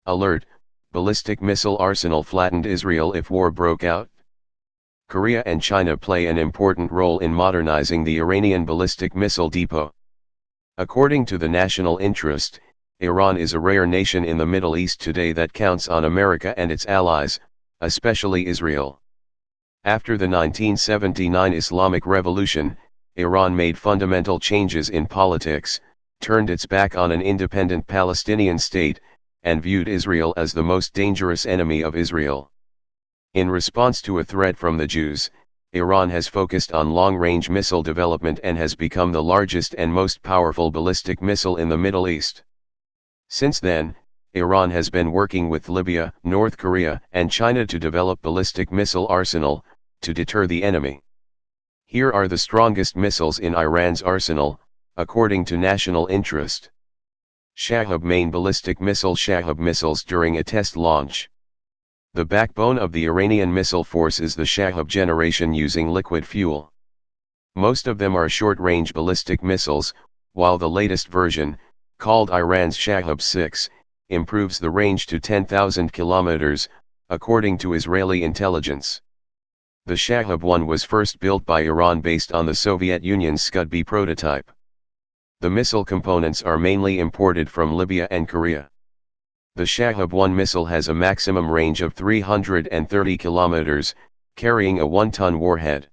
Alert, ballistic missile arsenal flattened Israel if war broke out. Korea and China play an important role in modernizing the Iranian ballistic missile depot. According to the National Interest, Iran is a rare nation in the Middle East today that counts on America and its allies, especially Israel. After the 1979 Islamic Revolution, Iran made fundamental changes in politics, turned its back on an independent Palestinian state, and viewed Israel as the most dangerous enemy of Israel. In response to a threat from the Jews, Iran has focused on long-range missile development and has become the largest and most powerful ballistic missile in the Middle East. Since then, Iran has been working with Libya, North Korea, and China to develop ballistic missile arsenal, to deter the enemy. Here are the strongest missiles in Iran's arsenal, according to National Interest. Shahab main ballistic missile. Shahab missiles during a test launch. The backbone of the Iranian missile force is the Shahab generation using liquid fuel. Most of them are short-range ballistic missiles, while the latest version, called Iran's Shahab 6, improves the range to 10,000 kilometers, according to Israeli intelligence. The Shahab 1 was first built by Iran based on the Soviet Union's Scud-B prototype. The missile components are mainly imported from Libya and Korea. The Shahab 1 missile has a maximum range of 330 kilometers, carrying a 1-ton warhead.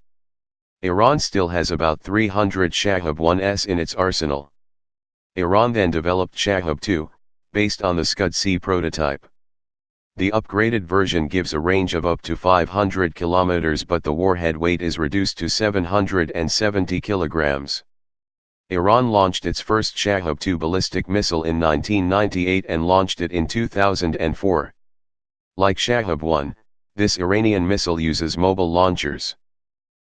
Iran still has about 300 Shahab 1s in its arsenal. Iran then developed Shahab 2, based on the Scud-C prototype. The upgraded version gives a range of up to 500 kilometers, but the warhead weight is reduced to 770 kilograms. Iran launched its first Shahab 2 ballistic missile in 1998 and launched it in 2004. Like Shahab 1, this Iranian missile uses mobile launchers.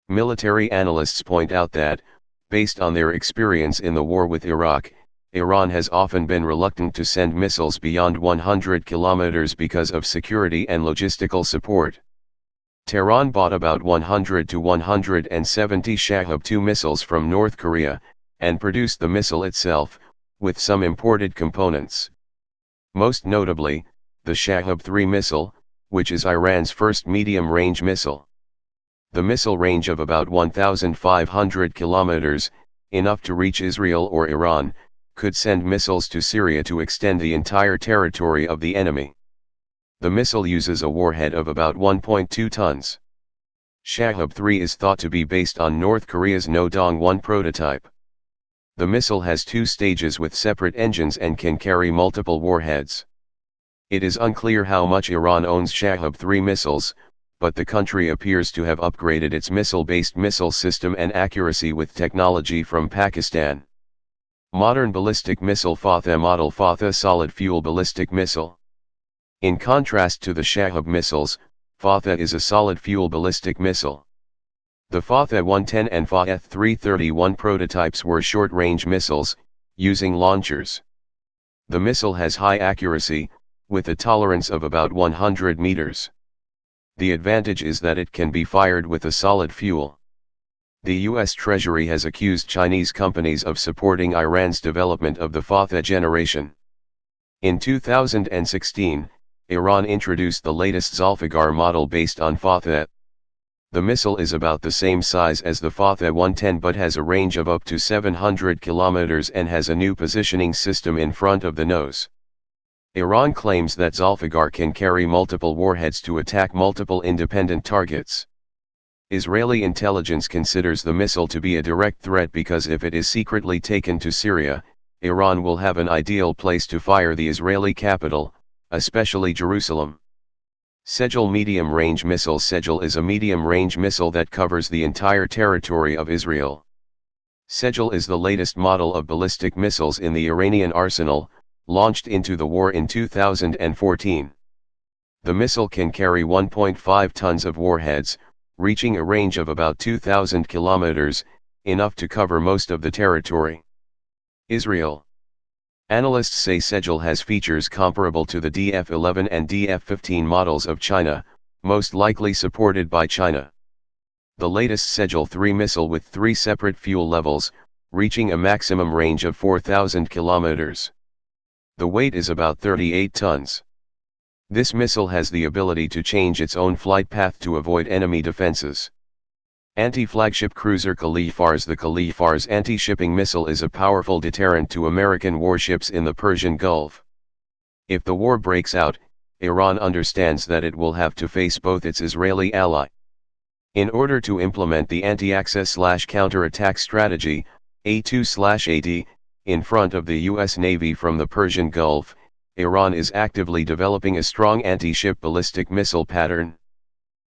Military analysts point out that, based on their experience in the war with Iraq, Iran has often been reluctant to send missiles beyond 100 kilometers because of security and logistical support. Tehran bought about 100 to 170 Shahab 2 missiles from North Korea, and produced the missile itself, with some imported components. Most notably, the Shahab 3 missile, which is Iran's first medium-range missile. The missile range of about 1,500 kilometers, enough to reach Israel or Iran, could send missiles to Syria to extend the entire territory of the enemy. The missile uses a warhead of about 1.2 tons. Shahab 3 is thought to be based on North Korea's No-dong-1 prototype. The missile has 2 stages with separate engines and can carry multiple warheads. It is unclear how much Iran owns Shahab 3 missiles, but the country appears to have upgraded its missile-based missile system and accuracy with technology from Pakistan. Modern ballistic missile Fateh model. Fateh solid fuel ballistic missile. In contrast to the Shahab missiles, Fateh is a solid fuel ballistic missile. The Fateh 110 and Fateh 331 prototypes were short-range missiles, using launchers. The missile has high accuracy, with a tolerance of about 100 meters. The advantage is that it can be fired with a solid fuel. The U.S. Treasury has accused Chinese companies of supporting Iran's development of the Fateh generation. In 2016, Iran introduced the latest Zulfiqar model based on Fateh. The missile is about the same size as the Fateh 110 but has a range of up to 700 kilometers and has a new positioning system in front of the nose. Iran claims that Zulfiqar can carry multiple warheads to attack multiple independent targets. Israeli intelligence considers the missile to be a direct threat because if it is secretly taken to Syria, Iran will have an ideal place to fire the Israeli capital, especially Jerusalem. Sejal medium-range missile. Sejal is a medium-range missile that covers the entire territory of Israel. Sejal is the latest model of ballistic missiles in the Iranian arsenal, launched into the war in 2014. The missile can carry 1.5 tons of warheads, reaching a range of about 2,000 kilometers, enough to cover most of the territory. Israel. Analysts say Sejal has features comparable to the DF-11 and DF-15 models of China, most likely supported by China. The latest Sejal 3 missile with 3 separate fuel levels, reaching a maximum range of 4,000 kilometers. The weight is about 38 tons. This missile has the ability to change its own flight path to avoid enemy defenses. Anti-flagship cruiser Khalifars. The Khalifars anti-shipping missile is a powerful deterrent to American warships in the Persian Gulf. If the war breaks out, Iran understands that it will have to face both its Israeli ally. In order to implement the anti-access/counterattack strategy, A2/AD, in front of the U.S. Navy from the Persian Gulf, Iran is actively developing a strong anti-ship ballistic missile pattern.